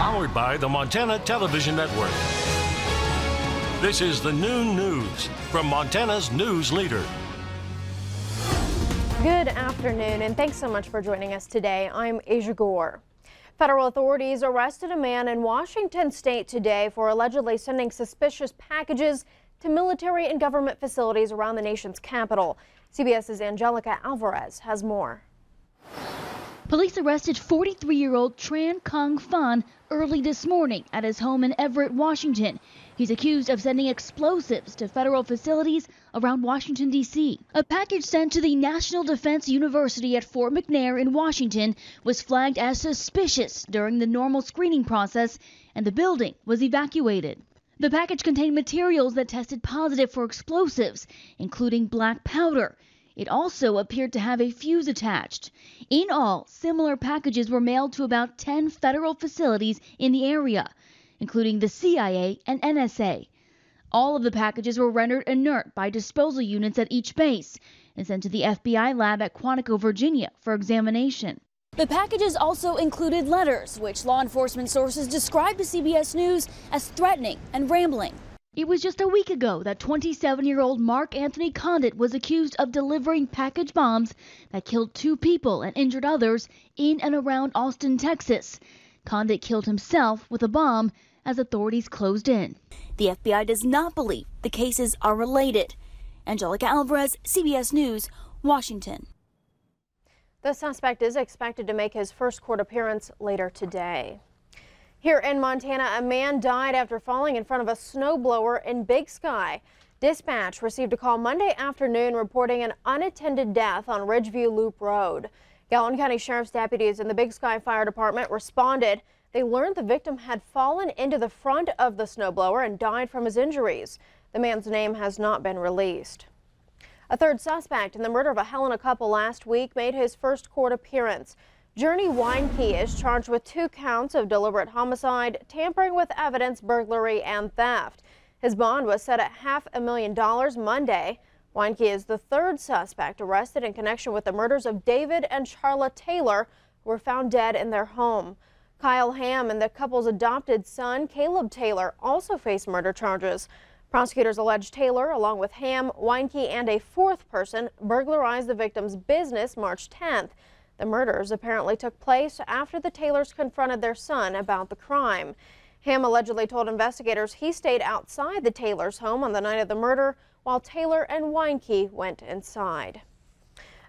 Powered by the Montana Television Network. This is the Noon News from Montana's news leader. Good afternoon, and thanks so much for joining us today. I'm Aja Goare. Federal authorities arrested a man in Washington state today for allegedly sending suspicious packages to military and government facilities around the nation's capital. CBS's Angelica Alvarez has more. Police arrested 43-year-old Tran Kong Fan early this morning at his home in Everett, Washington. He's accused of sending explosives to federal facilities around Washington, D.C. A package sent to the National Defense University at Fort McNair in Washington was flagged as suspicious during the normal screening process, and the building was evacuated. The package contained materials that tested positive for explosives, including black powder. It also appeared to have a fuse attached. In all, similar packages were mailed to about 10 federal facilities in the area, including the CIA and NSA. All of the packages were rendered inert by disposal units at each base and sent to the FBI lab at Quantico, Virginia for examination. The packages also included letters, which law enforcement sources described to CBS News as threatening and rambling. It was just a week ago that 27-year-old Mark Anthony Condit was accused of delivering package bombs that killed 2 people and injured others in and around Austin, Texas. Condit killed himself with a bomb as authorities closed in. The FBI does not believe the cases are related. Angelica Alvarez, CBS News, Washington. The suspect is expected to make his first court appearance later today. Here in Montana, a man died after falling in front of a snowblower in Big Sky. Dispatch received a call Monday afternoon reporting an unattended death on Ridgeview Loop Road. Gallatin County Sheriff's deputies and the Big Sky Fire Department responded. They learned the victim had fallen into the front of the snowblower and died from his injuries. The man's name has not been released. A third suspect in the murder of a Helena couple last week made his first court appearance. Journey Weinke is charged with 2 counts of deliberate homicide, tampering with evidence, burglary, and theft. His bond was set at $500,000 Monday. Weinke is the third suspect arrested in connection with the murders of David and Charla Taylor, who were found dead in their home. Kyle Ham and the couple's adopted son, Caleb Taylor, also face murder charges. Prosecutors allege Taylor, along with Ham, Weinke, and a 4th person, burglarized the victim's business March 10th. The murders apparently took place after the Taylors confronted their son about the crime. Ham allegedly told investigators he stayed outside the Taylors' home on the night of the murder while Taylor and Weinke went inside.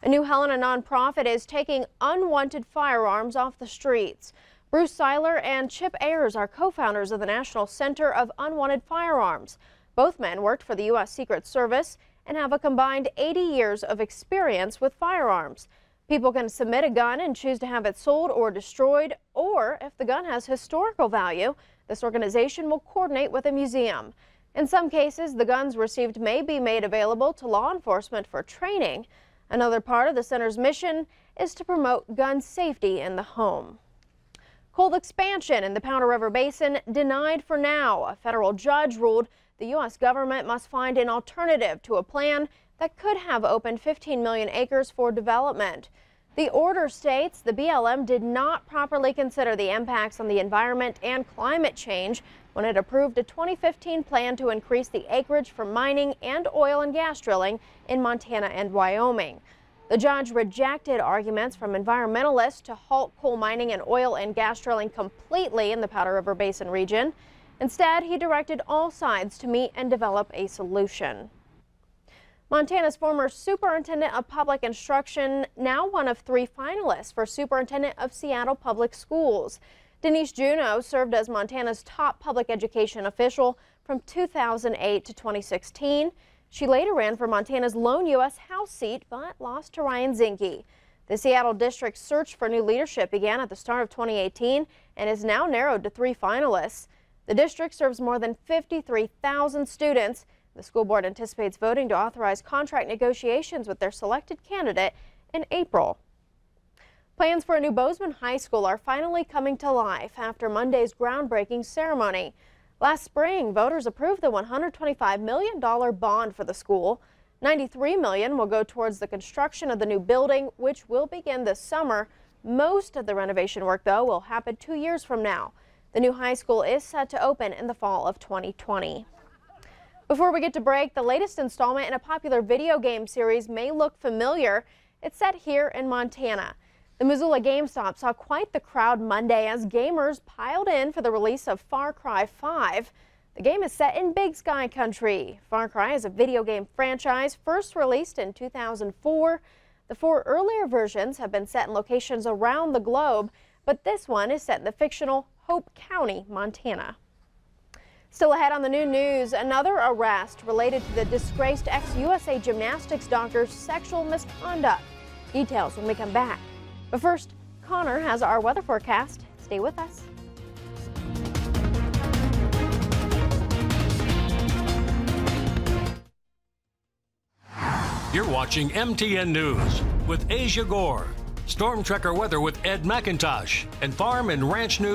A new Helena nonprofit is taking unwanted firearms off the streets. Bruce Seiler and Chip Ayers are co-founders of the National Center of Unwanted Firearms. Both men worked for the U.S. Secret Service and have a combined 80 years of experience with firearms. People can submit a gun and choose to have it sold or destroyed, or if the gun has historical value, this organization will coordinate with a museum. In some cases, the guns received may be made available to law enforcement for training. Another part of the center's mission is to promote gun safety in the home. Cold expansion in the Powder River Basin denied for now. A federal judge ruled the U.S. government must find an alternative to a plan that could have opened 15 million acres for development. The order states the BLM did not properly consider the impacts on the environment and climate change when it approved a 2015 plan to increase the acreage for mining and oil and gas drilling in Montana and Wyoming. The judge rejected arguments from environmentalists to halt coal mining and oil and gas drilling completely in the Powder River Basin region. Instead, he directed all sides to meet and develop a solution. Montana's former Superintendent of Public Instruction, now one of 3 finalists for Superintendent of Seattle Public Schools. Denise Juneau served as Montana's top public education official from 2008 to 2016. She later ran for Montana's lone U.S. House seat, but lost to Ryan Zinke. The Seattle district's search for new leadership began at the start of 2018 and is now narrowed to 3 finalists. The district serves more than 53,000 students. The school board anticipates voting to authorize contract negotiations with their selected candidate in April. Plans for a new Bozeman High School are finally coming to life after Monday's groundbreaking ceremony. Last spring, voters approved the $125 million bond for the school. $93 million will go towards the construction of the new building, which will begin this summer. Most of the renovation work, though, will happen 2 years from now. The new high school is set to open in the fall of 2020. Before we get to break, the latest installment in a popular video game series may look familiar. It's set here in Montana. The Missoula GameStop saw quite the crowd Monday as gamers piled in for the release of Far Cry 5. The game is set in Big Sky country. Far Cry is a video game franchise first released in 2004. The 4 earlier versions have been set in locations around the globe, but this one is set in the fictional Hope County, Montana. Still ahead on the new news, another arrest related to the disgraced ex-USA gymnastics doctor's sexual misconduct. Details when we come back. But first, Connor has our weather forecast. Stay with us. You're watching MTN News with Aja Goare, Storm Tracker weather with Ed McIntosh, and Farm and Ranch News.